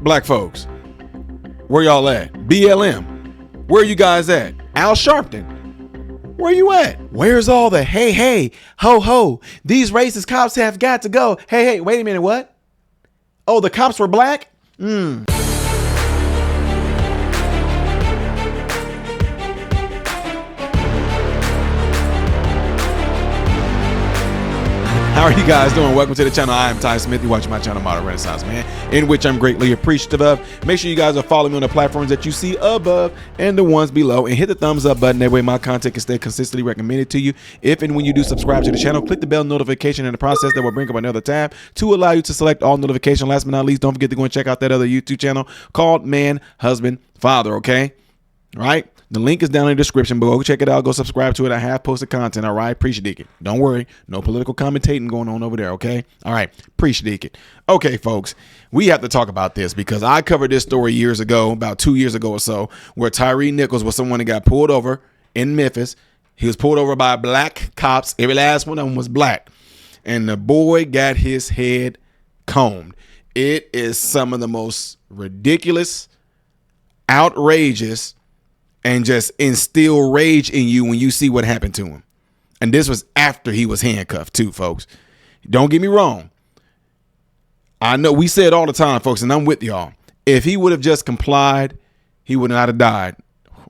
Black folks, where y'all at? BLM, where you guys at? Al Sharpton, where you at? Where's all the hey, ho, ho, these racist cops have got to go? Hey, wait a minute, what? Oh, the cops were black? How are you guys doing? Welcome to the channel. I am Ty Smith. You're watching my channel, Modern Renaissance Man, in which I'm greatly appreciative of. Make sure you guys are following me on the platforms that you see above and the ones below, and hit the thumbs up button. That way my content can stay consistently recommended to you. If and when you do subscribe to the channel, click the bell notification in the process that will bring up another tab to allow you to select all notifications. Last but not least, don't forget to go and check out that other YouTube channel called Man, Husband, Father, okay? All right? The link is down in the description, but go check it out. Go subscribe to it. I have posted content, all right? Appreciate it. Don't worry. No political commentating going on over there, okay? All right. Appreciate it. Okay, folks, we have to talk about this because I covered this story years ago, about 2 years ago or so, where Tyre Nichol was someone that got pulled over in Memphis. He was pulled over by black cops. Every last one of them was black. And the boy got his head combed. It is some of the most ridiculous, outrageous, and just instill rage in you when you see what happened to him. And this was after he was handcuffed too, folks. Don't get me wrong. I know we say it all the time, folks, and I'm with y'all. If he would have just complied, he would not have died.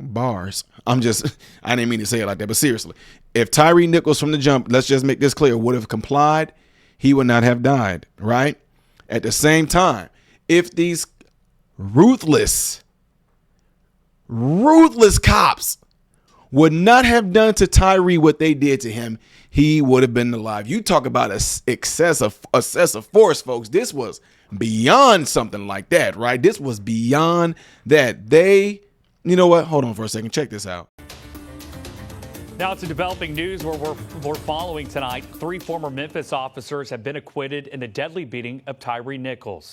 Bars. I didn't mean to say it like that, but seriously. If Tyre Nichol from the jump, let's just make this clear, would have complied, he would not have died, right? At the same time, if these ruthless cops would not have done to Tyre what they did to him, he would have been alive. You talk about excessive force, folks. This was beyond something like that, right? This was beyond that. You know what? Hold on for a second. Check this out. Now to developing news where we're following tonight. 3 former Memphis officers have been acquitted in the deadly beating of Tyre Nichol.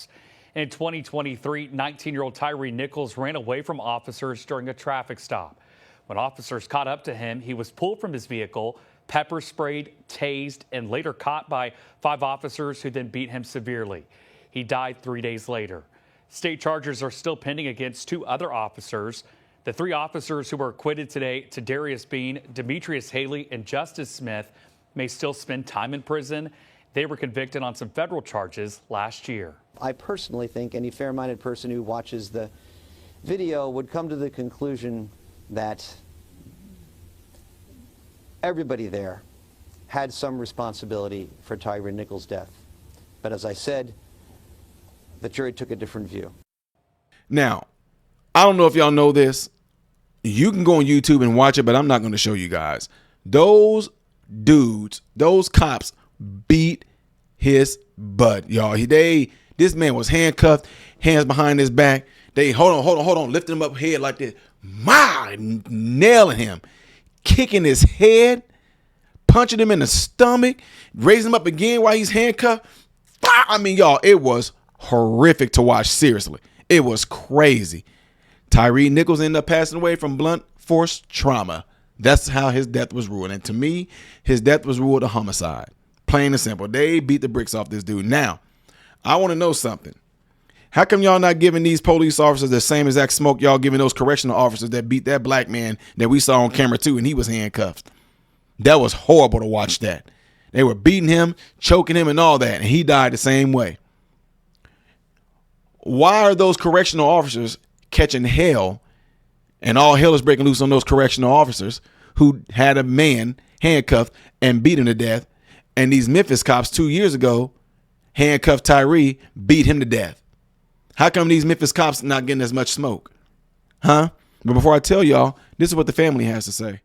In 2023, 19-year-old Tyre Nichol ran away from officers during a traffic stop. When officers caught up to him, he was pulled from his vehicle, pepper sprayed, tased, and later caught by 5 officers who then beat him severely. He died 3 days later. State charges are still pending against 2 other officers. The 3 officers who were acquitted today, Darius Bean, Demetrius Haley, and Justice Smith, may still spend time in prison. They were convicted on some federal charges last year. I personally think any fair-minded person who watches the video would come to the conclusion that everybody there had some responsibility for Tyre Nichol's death. But as I said, the jury took a different view. Now, I don't know if y'all know this. You can go on YouTube and watch it, but I'm not going to show you guys. Those dudes, those cops beat his butt, y'all. This man was handcuffed, hands behind his back. They hold on, lifting him up head like this, nailing him, kicking his head, punching him in the stomach, raising him up again while he's handcuffed. I mean, y'all, it was horrific to watch. Seriously, it was crazy. Tyre Nichol ended up passing away from blunt force trauma. That's how his death was ruled. And to me, his death was ruled a homicide. Plain and simple. They beat the bricks off this dude. Now, I want to know something. How come y'all not giving these police officers the same exact smoke y'all giving those correctional officers that beat that black man that we saw on camera too, and he was handcuffed? That was horrible to watch that. They were beating him, choking him, and all that, and he died the same way. Why are those correctional officers catching hell, and all hell is breaking loose on those correctional officers who had a man handcuffed and beat him to death, and these Memphis cops 2 years ago handcuffed Tyre, beat him to death? How come these Memphis cops not getting as much smoke? Huh? But before I tell y'all, this is what the family has to say.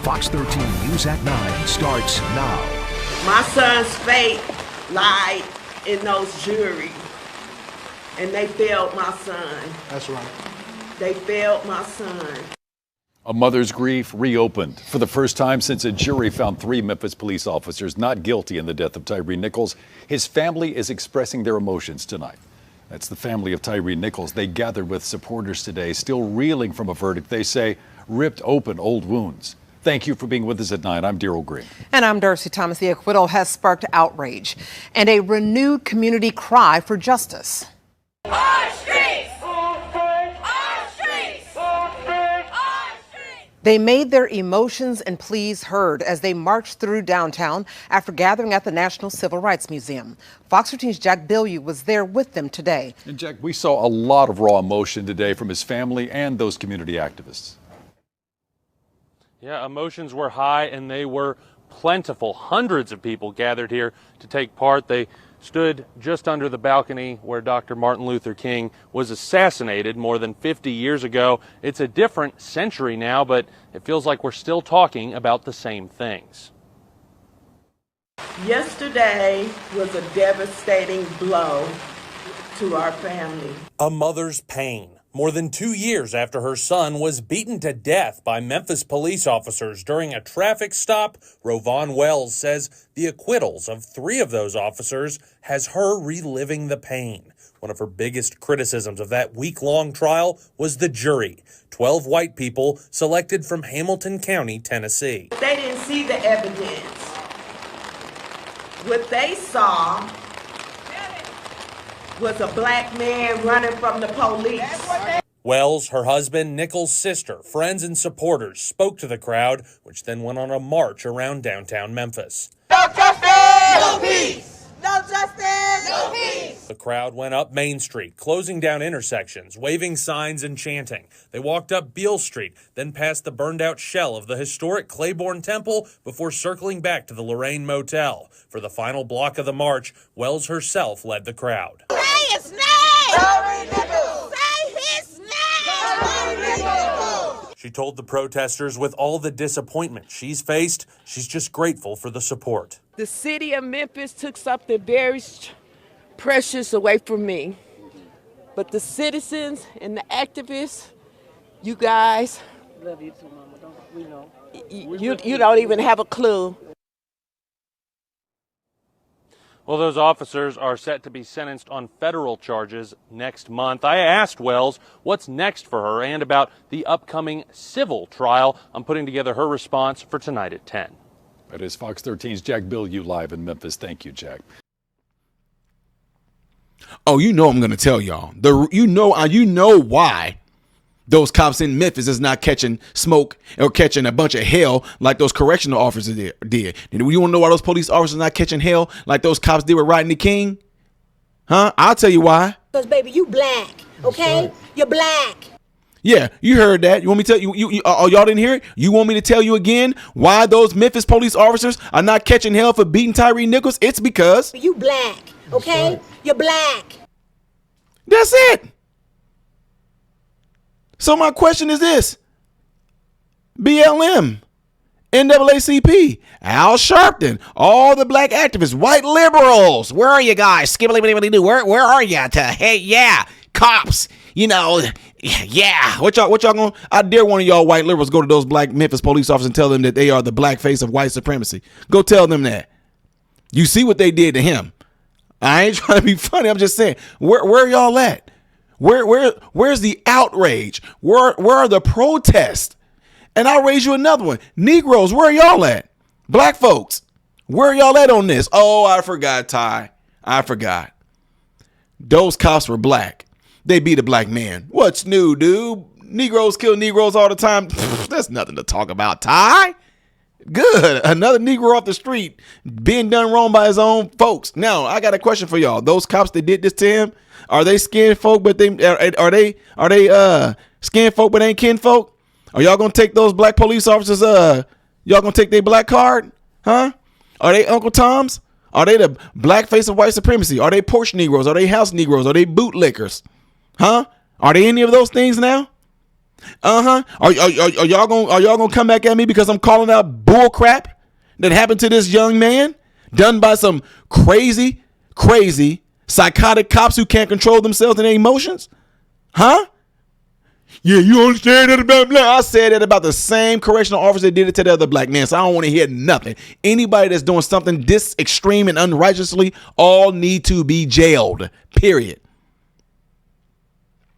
Fox 13 News at 9 starts now. My son's fate lied in those juries, and they failed my son. That's right. They failed my son. A mother's grief reopened for the first time since a jury found 3 Memphis police officers not guilty in the death of Tyre Nichol. His family is expressing their emotions tonight. That's the family of Tyre Nichol. They gathered with supporters today, still reeling from a verdict they say ripped open old wounds. Thank you for being with us at 9. I'm Daryl Green. And I'm Darcy Thomas. The acquittal has sparked outrage and a renewed community cry for justice. They made their emotions and pleas heard as they marched through downtown after gathering at the National Civil Rights Museum. Fox 13's Jack Bilyeu was there with them today. And Jack, we saw a lot of raw emotion today from his family and those community activists. Yeah, emotions were high and they were plentiful. Hundreds of people gathered here to take part. They stood just under the balcony where Dr. Martin Luther King was assassinated more than 50 years ago. It's a different century now, but it feels like we're still talking about the same things. Yesterday was a devastating blow to our family. A mother's pain. More than 2 years after her son was beaten to death by Memphis police officers during a traffic stop, Rovon Wells says the acquittals of 3 of those officers has her reliving the pain. One of her biggest criticisms of that week-long trial was the jury, 12 white people selected from Hamilton County, Tennessee. They didn't see the evidence. What they saw was a black man running from the police. Wells, her husband, Nichol's sister, friends, and supporters spoke to the crowd, which then went on a march around downtown Memphis. No justice! No peace! No justice! No peace! The crowd went up Main Street, closing down intersections, waving signs and chanting. They walked up Beale Street, then past the burned-out shell of the historic Claiborne Temple before circling back to the Lorraine Motel. For the final block of the march, Wells herself led the crowd. Say his name! Tyre Nichol! Say his name! Tyre Nichol! She told the protesters with all the disappointment she's faced, she's just grateful for the support. The city of Memphis took something very precious away from me. But the citizens and the activists, you guys, love you too, Mama. We know. You don't even have a clue. Well, those officers are set to be sentenced on federal charges next month. I asked Wells what's next for her and about the upcoming civil trial. I'm putting together her response for tonight at 10. That is Fox 13's Jack Bilyeu live in Memphis. Thank you, Jack. Oh, you know I'm going to tell y'all. You know why those cops in Memphis is not catching smoke or catching a bunch of hell like those correctional officers did. You want to know why those police officers not catching hell like those cops did with Rodney King? Huh? I'll tell you why. Because, baby, you black, okay? Right. You're black. Yeah, you heard that. You want me to tell you? Y'all didn't hear it? You want me to tell you again why those Memphis police officers are not catching hell for beating Tyre Nichol? It's because you black, okay? Right. You're black. That's it. So my question is this: BLM, NAACP, Al Sharpton, all the black activists, white liberals. Where are you guys? Skibbly-billy-billy-doo. Where are you? Hey, yeah, cops. You know, yeah. What y'all gonna? I dare one of y'all white liberals go to those black Memphis police officers and tell them that they are the black face of white supremacy. Go tell them that. You see what they did to him. I ain't trying to be funny. I'm just saying, where y'all at? Where's the outrage? Where are the protests? And I'll raise you another one. Negroes, where are y'all at? Black folks, where are y'all at on this? Oh, I forgot, Ty. I forgot. Those cops were black. They beat a black man. What's new, dude? Negroes kill Negroes all the time. That's nothing to talk about, Ty. Good. Another Negro off the street being done wrong by his own folks. Now, I got a question for y'all. Those cops that did this to him, are they skin folk, but are they skin folk but ain't kin folk? Are y'all gonna take those black police officers? Y'all gonna take their black card? Huh? Are they Uncle Toms? Are they the black face of white supremacy? Are they porch Negroes? Are they house Negroes? Are they bootlickers? Huh? Are they any of those things now? Are y'all gonna come back at me because I'm calling out bull crap that happened to this young man, done by some crazy psychotic cops who can't control themselves and their emotions? Huh? Yeah, you understand that about black? I said that about the same correctional officer that did it to the other black man, so I don't want to hear nothing. Anybody that's doing something this extreme and unrighteously all need to be jailed, period.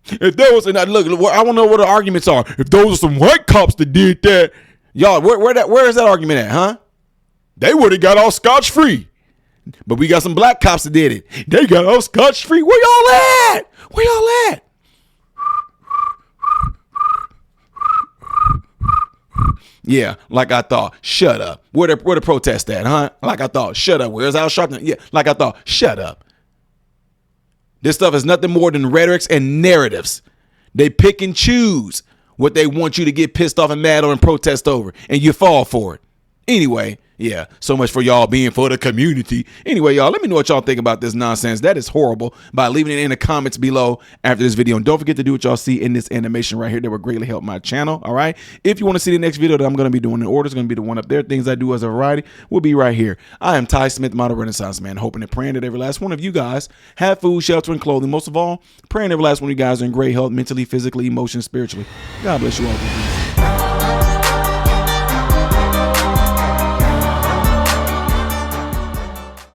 If there was, and look, I want to know what the arguments are. If those are some white cops that did that, y'all, where is that argument at, huh? They would have got all scotch-free. But we got some black cops that did it. They got all scotch-free. Where y'all at? Where y'all at? Yeah, like I thought. Shut up. Where the protest at, huh? Like I thought. Shut up. Where's Al Sharpton? Yeah, like I thought. Shut up. This stuff is nothing more than rhetorics and narratives. They pick and choose what they want you to get pissed off and mad on and protest over, and you fall for it. Anyway, yeah, so much for y'all being for the community. Anyway, y'all, let me know what y'all think about this nonsense. That is horrible by leaving it in the comments below after this video. And don't forget to do what y'all see in this animation right here. That would greatly help my channel, all right? If you want to see the next video that I'm going to be doing in order, it's going to be the one up there. Things I do as a variety will be right here. I am Ty Smith, model Renaissance man, hoping and praying that every last one of you guys have food, shelter, and clothing. Most of all, praying every last one of you guys are in great health, mentally, physically, emotionally, spiritually. God bless you all.